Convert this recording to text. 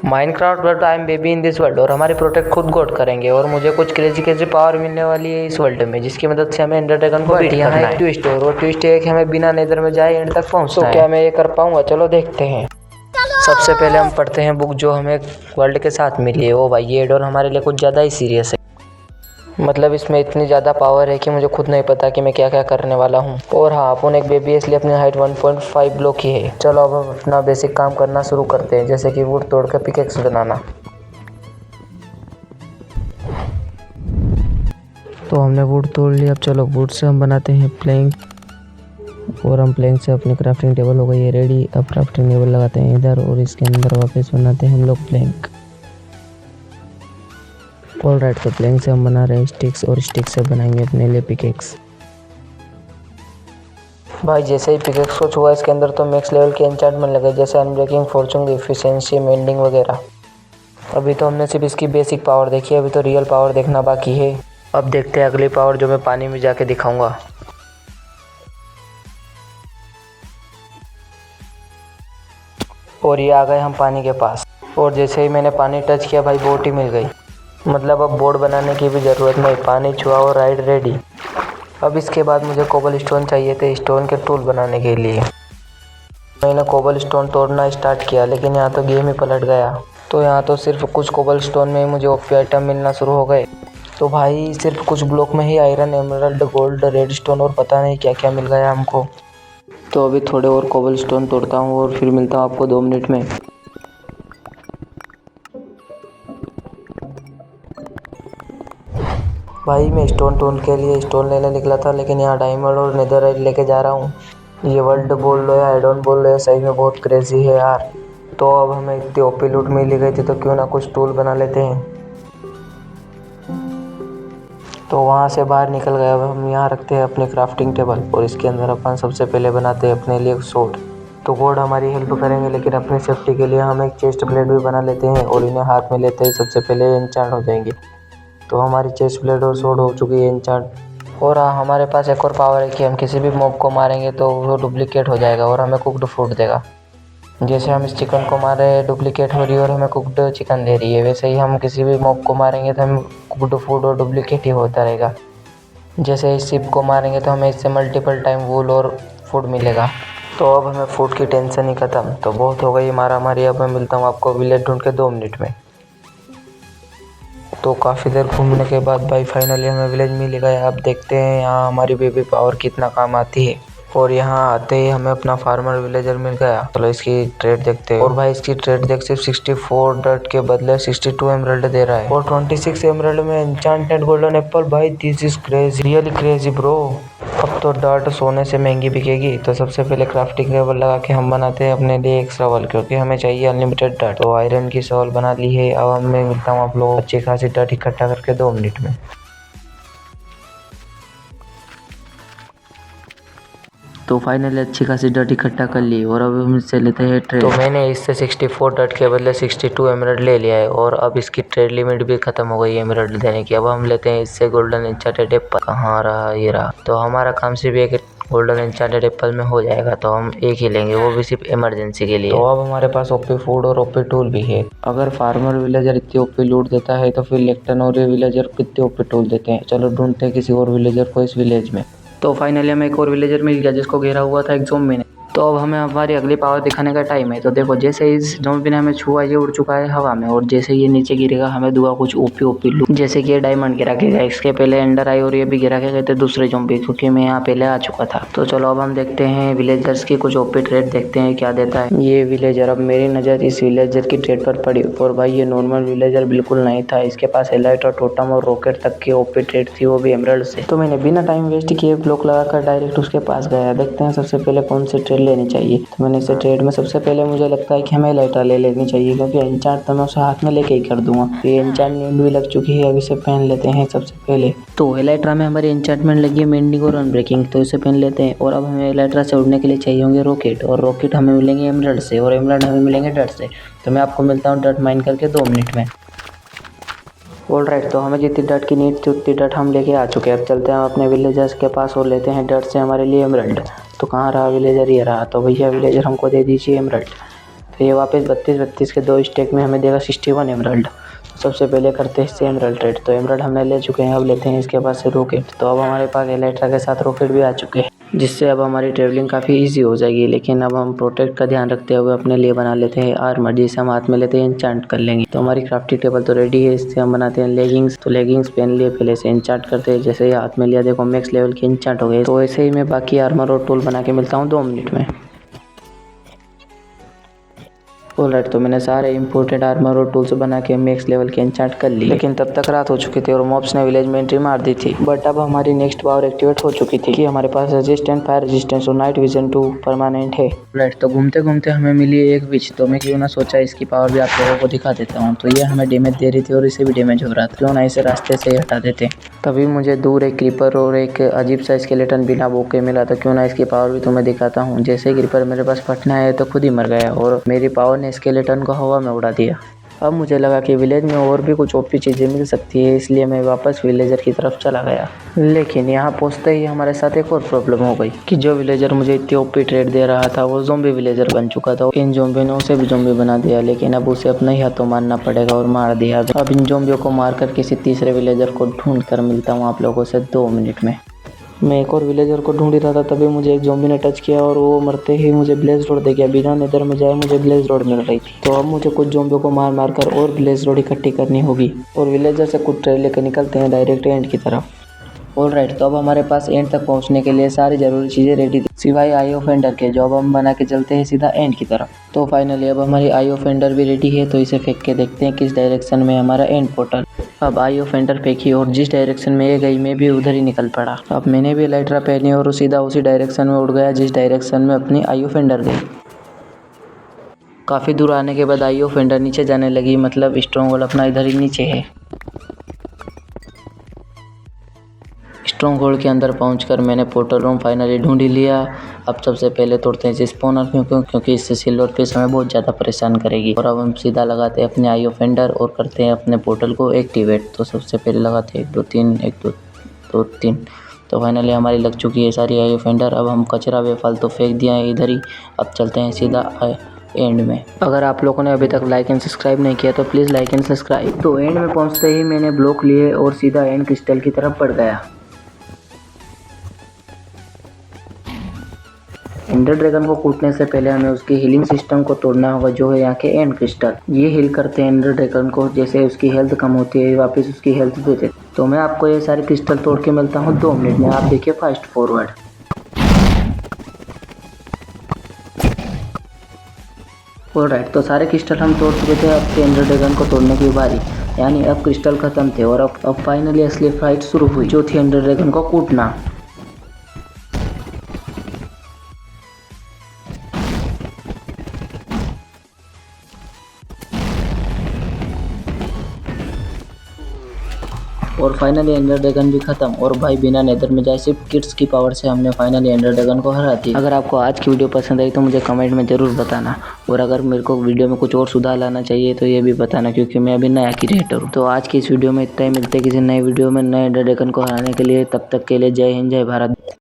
Minecraft world I am baby in this world, और हमारी protect खुद गोड करेंगे और मुझे कुछ क्रेजी क्रेजी पावर मिलने वाली है इस वर्ल्ड में, जिसकी मदद से हमें एंडर ड्रैगन को बीट करना है। ट्विस्ट और वो ट्विस्ट है कि हमें बिना नेदर में जाए एंड तक पहुंचना है। क्या मैं ये कर पाऊंगा? चलो देखते हैं। सबसे पहले हम पढ़ते हैं बुक जो हमें वर्ल्ड के साथ मिली है। ओ भाई, ये एडोर हमारे लिए कुछ ज़्यादा ही सीरियस है। मतलब इसमें इतनी ज़्यादा पावर है कि मुझे खुद नहीं पता कि मैं क्या क्या करने वाला हूँ। और हाँ, अपन एक बेबी है इसलिए अपनी हाइट 1.5 ब्लॉक ही है। चलो अब हम अपना बेसिक काम करना शुरू करते हैं, जैसे कि वुड तोड़ कर पिकेक्स बनाना। तो हमने वुड तोड़ लिया। अब चलो वुड से हम बनाते हैं प्लैंक, और हम प्लैंक से अपनी क्राफ्टिंग टेबल हो गई है रेडी। अब क्राफ्टिंग टेबल लगाते हैं इधर और इसके अंदर वापस बनाते हैं हम लोग प्लैंक। ऑलराइट, तो प्लैंक से हम बना रहे हैं स्टिक्स, और स्टिक से बनाएंगे अपने लिए पिकेक्स। भाई जैसे ही पिकेक्स को छुआ इसके अंदर तो मैक्स लेवल के एन्चेंटमेंट लगे, जैसे अनब्रेकिंग, फॉर्चून, एफिशिएंसी, मेंडिंग वगैरह। अभी तो हमने सिर्फ इसकी बेसिक पावर देखी है, अभी तो रियल पावर देखना बाकी है। अब देखते हैं अगली पावर जो मैं पानी में जाके दिखाऊंगा। और ये आ गए हम पानी के पास, और जैसे ही मैंने पानी टच किया भाई बोट ही मिल गई। मतलब अब बोर्ड बनाने की भी ज़रूरत नहीं, पानी छुआ और राइड रेडी। अब इसके बाद मुझे कोबल स्टोन चाहिए थे स्टोन के टूल बनाने के लिए। मैंने कोबल स्टोन तोड़ना स्टार्ट किया, लेकिन यहाँ तो गेम ही पलट गया। तो यहाँ तो सिर्फ कुछ कोबल स्टोन में ही मुझे ओपी आइटम मिलना शुरू हो गए। तो भाई सिर्फ कुछ ब्लॉक में ही iron, emerald, gold, red stone और पता नहीं क्या क्या मिल गया हमको। तो अभी थोड़े और कोबल स्टोन तोड़ता हूँ और फिर मिलता हूँ आपको 2 मिनट में। भाई मैं स्टोन टूल के लिए स्टोन लेने निकला था, लेकिन यहाँ डायमंड और नेदरराइट लेके जा रहा हूँ। ये वर्ल्ड बोल लो या एडोन बोल लो, या सही में बहुत क्रेजी है यार। तो अब हमें इतनी ओपी लूट मिल गई थी, तो क्यों ना कुछ टूल बना लेते हैं। तो वहाँ से बाहर निकल गया। अब हम यहाँ रखते हैं अपनी क्राफ्टिंग टेबल, और इसके अंदर अपन सबसे पहले बनाते हैं अपने लिए सोड। तो गोड हमारी हेल्प करेंगे, लेकिन अपनी सेफ्टी के लिए हम एक चेस्ट प्लेट भी बना लेते हैं, और इन्हें हाथ में लेते ही सबसे पहले एन्चेंट हो जाएंगे। तो हमारी चेस्ट प्लेट और सोड हो चुकी है एन्चेंट। और हाँ, हमारे पास एक और पावर है कि हम किसी भी मॉब को मारेंगे तो वो डुप्लीकेट हो जाएगा और हमें कुकड फूड देगा। जैसे हम इस चिकन को मारे डुप्लीकेट हो रही है और हमें कुकड चिकन दे रही है, वैसे ही हम किसी भी मॉब को मारेंगे तो हमें कुकड फूड और डुप्लीकेट ही होता रहेगा। जैसे इस शिप को मारेंगे तो हमें इससे मल्टीपल टाइम वूल और फूड मिलेगा। तो अब हमें फूड की टेंशन ही ख़त्म। तो बहुत हो गई मारामारी, अब मैं मिलता हूँ आपको विलेज ढूंढ के 2 मिनट में। तो काफ़ी देर घूमने के बाद भाई फाइनली हमें विलेज मिल गया। अब देखते हैं यहाँ हमारी बेबी पावर कितना काम आती है। और यहाँ आते ही हमें अपना फार्मर विलेजर मिल गया। चलो इसकी ट्रेड देखते हैं। और भाई इसकी ट्रेड देख, सिर्फ 64 डर्ट के बदले 62 एमरल्ड दे रहा है, और 26 एमरल्ड में एन्चेंटेड गोल्डन एप्पल। भाई this is crazy, really crazy bro. अब तो डर्ट सोने से महंगी बिकेगी। तो सबसे पहले क्राफ्टिंग टेबल लगा के हम बनाते हैं अपने लिए एक शॉवल, क्योंकि हमें चाहिए अनलिमिटेड डर्ट। तो आयरन की शॉवल बना ली है। अब मैं मिलता हूँ आप लोग अच्छी खासी डर्ट इकट्ठा करके 2 मिनट में। तो फाइनली अच्छी खासी डर्ट इकट्ठा कर ली, और अब हम इससे लेते हैं ट्रेड। तो मैंने इससे 64 डर्ट के बदले 62 एमरल्ड ले लिया है, और अब इसकी ट्रेड लिमिट भी खत्म हो गई है एमरल्ड देने की। अब हम लेते हैं इससे गोल्डन एन्चेंटेड एप्पल। कहाँ रहा? ये रहा। तो हमारा काम सिर्फ एक गोल्डन एन्चेंटेड एप्पल में हो जाएगा, तो हम एक ही लेंगे, वो भी सिर्फ इमरजेंसी के लिए। तो अब हमारे पास ओपी फूड और ओपी टूल भी है। अगर फार्मर विलेजर इतनी ओपी लूट देता है तो फिर लेक्टन और ये विलेजर कितने ओपी टूल देते हैं। चलो ढूंढते हैं किसी और विलेजर को इस विलेज में। तो फाइनली हमें एक और विलेजर मिल गया जिसको घेरा हुआ था एक ज़ॉम्बी ने। तो अब हमें हमारी अगली पावर दिखाने का टाइम है। तो देखो, जैसे इस ज़ॉम्बी ने हमें छुआ, ये उड़ चुका है हवा में, और जैसे ये नीचे गिरेगा हमें दूंगा कुछ ओपी लूट, जैसे कि ये डायमंड गिरा के गया। इसके पहले एंडर आई और ये भी गिरा के गए थे दूसरे ज़ॉम्बी, क्योंकि मैं यहाँ पहले आ चुका था। तो चलो अब हम देखते हैं विलेजर्स की कुछ ओपी ट्रेड, देखते हैं क्या देता है ये विलेजर। अब मेरी नज़र इस विलेजर की ट्रेड पर पड़ी, और भाई ये नॉर्मल विलेजर बिल्कुल नहीं था। इसके पास एलाइट और टोटम और रॉकेट तक की ओपी ट्रेड थी, वो भी एमरल्ड से। तो मैंने बिना टाइम वेस्ट किए ब्लॉक लगाकर डायरेक्ट उसके पास गया। देखते हैं सबसे पहले कौन सी ट्रेड लेनी चाहिए। तो मैंने इसे ट्रेड में सबसे पहले मुझे लगता है कि हमें एलाइट्रा ले लेनी चाहिए, क्योंकि एन्चेंट तो मैं उसे हाथ में लेके ही कर दूंगा। ये एन्चेंटमेंट भी लग चुकी है, अब इसे पहन लेते हैं सबसे पहले। तो एलाइट्रा में हमारी एन्चेंटमेंट लगी है मेंडिंग और अनब्रेकिंग, तो इसे पहन लेते हैं। और अब हमें एलाइट्रा से उड़ने के लिए चाहिए होंगे रॉकेट, और रॉकेट हमें मिलेंगे एमरल्ड से, और एमरल्ड हमें मिलेंगे डर्ट से। तो मैं आपको मिलता हूँ डर्ट माइन करके 2 मिनट में। ऑलराइट, तो हमें जितनी डर्ट की नीड थी उतनी डर्ट हम लेके आ चुके हैं। अब चलते हैं अपने विलेजर्स के पास और लेते हैं डर्ट से हमारे लिए एमरल्ड। तो कहाँ रहा विलेजर? ये रहा। तो भैया विलेजर हमको दे दीजिए एमरल्ड। तो ये वापस 32-32 के 2 स्टैक में हमें देगा 61 एमराल्ड। सबसे पहले करते हैं इससे एमराल्ड ट्रेड। तो एमराल्ड हमने ले चुके हैं, अब लेते हैं इसके पास से रॉकेट। तो अब हमारे पास एलेट्रा के साथ रॉकेट भी आ चुके हैं, जिससे अब हमारी ट्रैवलिंग काफ़ी इजी हो जाएगी। लेकिन अब हम प्रोटेक्ट का ध्यान रखते हुए अपने लिए बना लेते हैं आर्मर, जिसे हम हाथ में लेते हैं इंचांट कर लेंगे। तो हमारी क्राफ्टिंग टेबल तो रेडी है, इससे हम बनाते हैं लेगिंग्स। तो लेगिंग्स पहन लिए, पहले से इंचांट करते हैं। जैसे ही हाथ में लिया देखो मैक्स लेवल की इंचांट हो गई। तो ऐसे ही मैं बाकी आर्मर और टूल बना के मिलता हूँ 2 मिनट में। ऑलराइट, तो मैंने सारे इंपोर्टेड आर्मर और टूल्स बना के मैक्स लेवल के एन्चांट कर ली। लेकिन तब तक रात हो चुकी थी और मॉब्स ने विलेज में एंट्री मार दी थी। बट अब हमारी नेक्स्ट पावर एक्टिवेट हो चुकी थी कि हमारे पास रेजिस्टेंट, फायर रेजिस्टेंस और नाइट विजन 2 परमानेंट है। राइट, तो घूमते घूमते हमें मिली एक विच। तो मैं क्यों ना सोचा इसकी पावर भी आप लोगों को दिखा देता हूँ। तो ये हमें डैमेज दे रही थी और इसे भी डैमेज हो रहा था, क्यों ना इसे रास्ते से हटा देते। तभी मुझे दूर एक क्रीपर और एक अजीब सा स्केलेटन बिना बोक के मिला था, क्यों ना इसकी पावर भी तुम्हें दिखाता हूँ। जैसे क्रीपर मेरे पास फटना है तो खुद ही मर गया और मेरी पावर ने स्केलेटन को हवा में उड़ा दिया। अब मुझे लगा कि विलेज में और भी कुछ ओपी चीज़ें मिल सकती है, इसलिए मैं वापस विलेजर की तरफ चला गया। लेकिन यहाँ पहुँचते ही हमारे साथ एक और प्रॉब्लम हो गई कि जो विलेजर मुझे इतनी ओपी ट्रेड दे रहा था वो ज़ॉम्बी विलेजर बन चुका था। इन ज़ॉम्बी ने उसे भी ज़ॉम्बी बना दिया, लेकिन अब उसे अपने ही हाथों मारना पड़ेगा और मार दिया। अब इन ज़ॉम्बियों को मारकर किसी तीसरे विलेजर को ढूंढ कर मिलता हूँ आप लोगों से 2 मिनट में। मैं एक और विलेजर को ढूंढ ही रहा था, तभी मुझे एक ज़ॉम्बी ने टच किया और वो मरते ही मुझे ब्लेज रोड दे गया। बिना नेदर में जाए मुझे ब्लेज रोड मिल रही थी। तो अब मुझे कुछ ज़ॉम्बियों को मार मार कर और ब्लेज रोड इकट्ठी करनी होगी और विलेजर से कुछ ट्रेड लेकर निकलते हैं डायरेक्ट एंड की तरफ। ऑलराइट, तो अब हमारे पास एंड तक पहुंचने के लिए सारी ज़रूरी चीज़ें रेडी थी, सिवाय आई ऑफ एंडर के, जो अब हम बना के चलते हैं सीधा एंड की तरफ। तो फाइनली अब हमारी आई ऑफ एंडर भी रेडी है, तो इसे फेंक के देखते हैं किस डायरेक्शन में हमारा एंड पोर्टल। अब आई ऑफ एंडर फेंकी और जिस डायरेक्शन में ये गई मैं भी उधर ही निकल पड़ा। अब मैंने भी एलेट्रा पहनी और सीधा उसी डायरेक्शन में उड़ गया जिस डायरेक्शन में अपनी आई ऑफ एंडर गई। काफ़ी दूर आने के बाद आई ऑफ एंडर नीचे जाने लगी, मतलब स्ट्रॉन्ग होल्ड अपना इधर ही नीचे है। स्ट्रॉन्ग होल्ड के अंदर पहुंचकर मैंने पोर्टल रूम फाइनली ढूंढ ही लिया। अब सबसे पहले तोड़ते हैं स्पॉनर, क्योंकि इससे सिल्वर फिश हमें बहुत ज़्यादा परेशान करेगी। और अब हम सीधा लगाते हैं अपने आई ऑफ एंडर और करते हैं अपने पोर्टल को एक्टिवेट। तो सबसे पहले लगाते हैं 1 2 3 1 2 3। तो फाइनली हमारी लग चुकी है सारी आई ऑफ एंडर। अब हम कचरा बेफालतू फेंक दिया है इधर ही। अब चलते हैं सीधा एंड में। अगर आप लोगों ने अभी तक लाइक एंड सब्सक्राइब नहीं किया तो प्लीज़ लाइक एंड सब्सक्राइब। तो एंड में पहुँचते ही मैंने ब्लॉक लिए और सीधा एंड क्रिस्टल की तरफ बढ़ गया। एंडर ड्रैगन को कूटने से पहले हमें उसकी हीलिंग सिस्टम को तोड़ना होगा, जो है यहाँ के एंड क्रिस्टल। ये हील करते हैं एंडर ड्रैगन को, जैसे उसकी हेल्थ कम होती है वापस उसकी हेल्थ देते। तो मैं आपको ये सारे क्रिस्टल तोड़ के मिलता हूँ 2 मिनट में। आप देखिए फास्ट फॉरवर्ड। ऑलराइट, तो सारे क्रिस्टल हम तोड़ चुके थे। अब एंडर ड्रैगन को तोड़ने की बारी, यानी अब क्रिस्टल खत्म थे और अब फाइनली असली फाइट शुरू हुई, जो थी एंडर ड्रैगन को कूटना। और फाइनली एंडर ड्रैगन भी खत्म। और भाई बिना नेदर में जाए सिर्फ किड्स की पावर से हमने फाइनली एंडर ड्रैगन को हरा दिया। अगर आपको आज की वीडियो पसंद आई तो मुझे कमेंट में ज़रूर बताना, और अगर मेरे को वीडियो में कुछ और सुधार लाना चाहिए तो ये भी बताना, क्योंकि मैं अभी नया क्रिएटर हूँ। तो आज की इस वीडियो में इतना ही, मिलते हैं किसी नए वीडियो में नए एंडर ड्रैगन को हराने के लिए। तब तक के लिए जय हिंद, जय भारत।